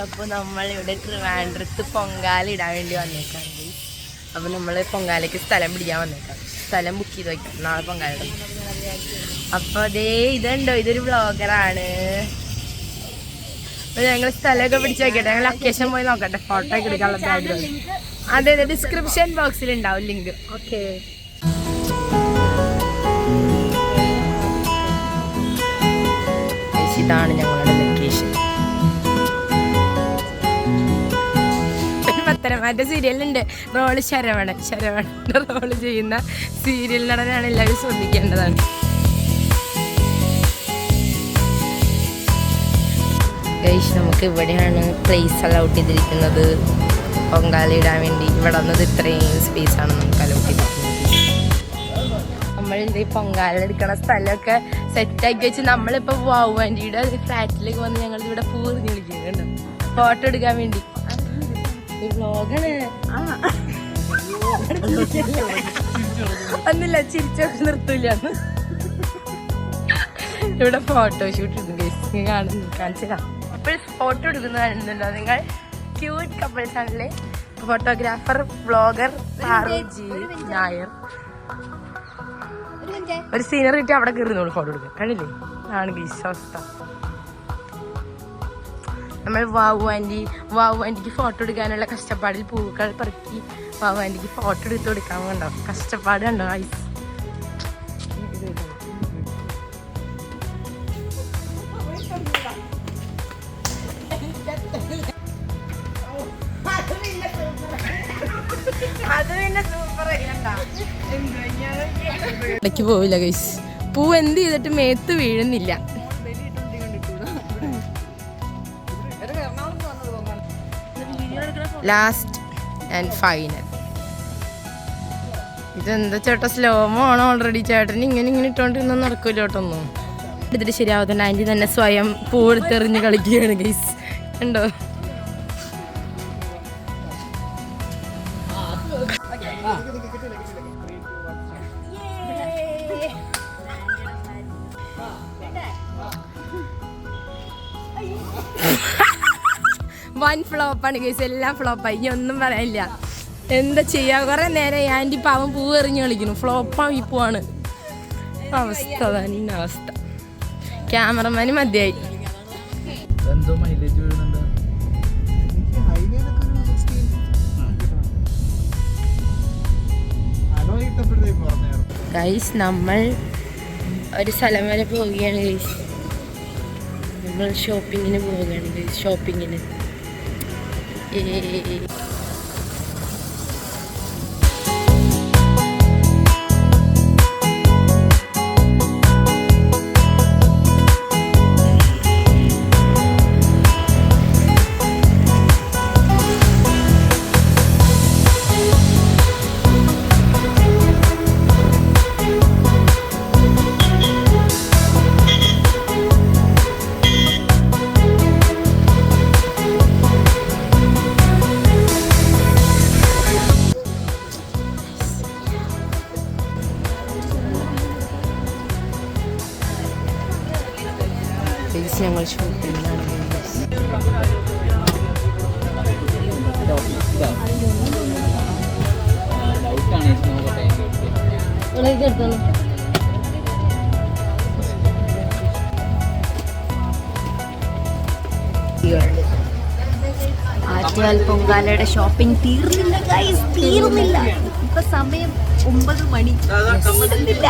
അപ്പോൾ നമ്മളിവിടെ ട്രിവാൻഡ്രത്ത് പൊങ്കാല ഇടാൻ വേണ്ടി വന്നേക്കാണ് ഗൈസ്. അപ്പോൾ നമ്മൾ പൊങ്കാലയ്ക്ക് സ്ഥലം പിടിക്കാൻ വന്നേക്കാം. സ്ഥലം ബുക്ക് ചെയ്ത് വയ്ക്കാം, നാളെ പൊങ്കാല ഇടും. അപ്പോൾ അതേ ഇതുണ്ടോ, ഇതൊരു വ്ളോഗറാണ്. അപ്പോൾ ഞങ്ങൾ സ്ഥലമൊക്കെ പിടിച്ച് വയ്ക്കട്ടെ, ഞങ്ങൾ ലൊക്കേഷൻ പോയി നോക്കട്ടെ, ഫോട്ടോ ഒക്കെ എടുക്കാനുള്ള ബാക്ക്ഗ്രൗണ്ട്. അതെ അതെ, ഡിസ്ക്രിപ്ഷൻ ബോക്സിൽ ഉണ്ടാവും ലിങ്ക്. ഓക്കെ, ഇതാണ് ഞങ്ങളുടെ ലൊക്കേഷൻ. പത്തനംതിട്ട സീരിയലുണ്ട് റോള് ശരവണൻ്റെ റോള് ചെയ്യുന്ന സീരിയൽ നടനാണ്, എല്ലാവരും ശ്രദ്ധിക്കേണ്ടതാണ്. നമുക്ക് ഇവിടെയാണ് പ്ലേസ് അലൗട്ട് ചെയ്തിരിക്കുന്നത് പൊങ്കാല ഇടാൻ വേണ്ടി. ഇവിടെ വന്നത് ഇത്രയും സ്പേസാണ് നമുക്ക് അലൗട്ട് ചെയ്തിരിക്കുന്നത്. നമ്മളിത് പൊങ്കാല എടുക്കണ സ്ഥലമൊക്കെ സെറ്റാക്കി വെച്ച് നമ്മളിപ്പോൾ വൗവാൻറ്റിയുടെ ഫ്ലാറ്റിലേക്ക് വന്ന് ഞങ്ങൾ ഇവിടെ പൂർണ്ണി വിളിക്കുന്നുണ്ട് ഫോട്ടോ എടുക്കാൻ വേണ്ടി. ഒന്നില്ല, ചിരിച്ചൊക്കെ നിർത്തൂല. ഇവിടെ ഫോട്ടോഷൂട്ട് എടുക്കും, കാണിച്ചാ ഇപ്പോൾ ഫോട്ടോ എടുക്കുന്ന കാണുന്നുണ്ടോ നിങ്ങൾ? ക്യൂട്ട് കപ്പിൾസ് ആണല്ലേ. Photographer vlogger G Nair. ഒരു സീനറി ഇട്ട് അവിടെ കയറുന്നോളൂ ഫോട്ടോ എടുക്കാൻ, കണ്ടില്ലേ? ആണ് ഗീസ് അവസ്ഥ. നമ്മൾ വാവുവാൻറ്റിക്ക് ഫോട്ടോ എടുക്കാനുള്ള കഷ്ടപ്പാടിൽ പൂക്കൾ പെറുക്കി വാവുവാൻറ്റിക്ക് ഫോട്ടോ എടുത്ത് കൊടുക്കാൻ കണ്ടോ, കഷ്ടപ്പാട് കണ്ടോ ഐസ്. ഇടയ്ക്ക് പോവില്ല ഗൈസ്, പൂ എന്ത് ചെയ്തിട്ട് മേത്ത് വീഴുന്നില്ല. Last and final. ഇതെന്താ ചേട്ടാ, സ്ലോമോ ആണോ? ഓൾറെഡി ചേട്ടൻ ഇങ്ങനെ ഇട്ടോണ്ടിരുന്ന നടക്കൂല കേട്ടൊന്നും. ഇതിട്ട് ശരിയാവത്തുണ്ട്. ആൻറ്റി തന്നെ സ്വയം പൂവെടുത്തെറിഞ്ഞ് കളിക്കുകയാണ് ഗൈസ്, ഉണ്ടോ? വൺ ഫ്ലോപ്പാണ് ഗൈസ്, എല്ലാം ഫ്ലോപ്പായി. ഇനി ഒന്നും പറയാനില്ല. എന്താ ചെയ്യാ, കുറെ നേരം ആൻറ്റി പാവം പൂവ് എറിഞ്ഞ് കളിക്കുന്നു. ഫ്ലോപ്പായി പോവാണ് അവസ്ഥ, തന്നെ അവസ്ഥ. ക്യാമറമാന് മതിയായി. ഗൈസ് നമ്മൾ ഒരു സ്ഥലം വരെ പോവുകയാണ് ഗൈസ്. നമ്മൾ ഷോപ്പിങ്ങിന് പോവുകയാണ് ഗൈസ്, ഷോപ്പിങ്ങിന്. ഞങ്ങൾ ഷോപ്പിങ്ങിലാണ്. ആറ്റുകാൽ പൊങ്കാലയുടെ ഷോപ്പിംഗ് തീർന്നില്ല ഗൈസ്, തീർന്നില്ല. ഇപ്പൊ സമയം 9 മണി, തീർന്നില്ല.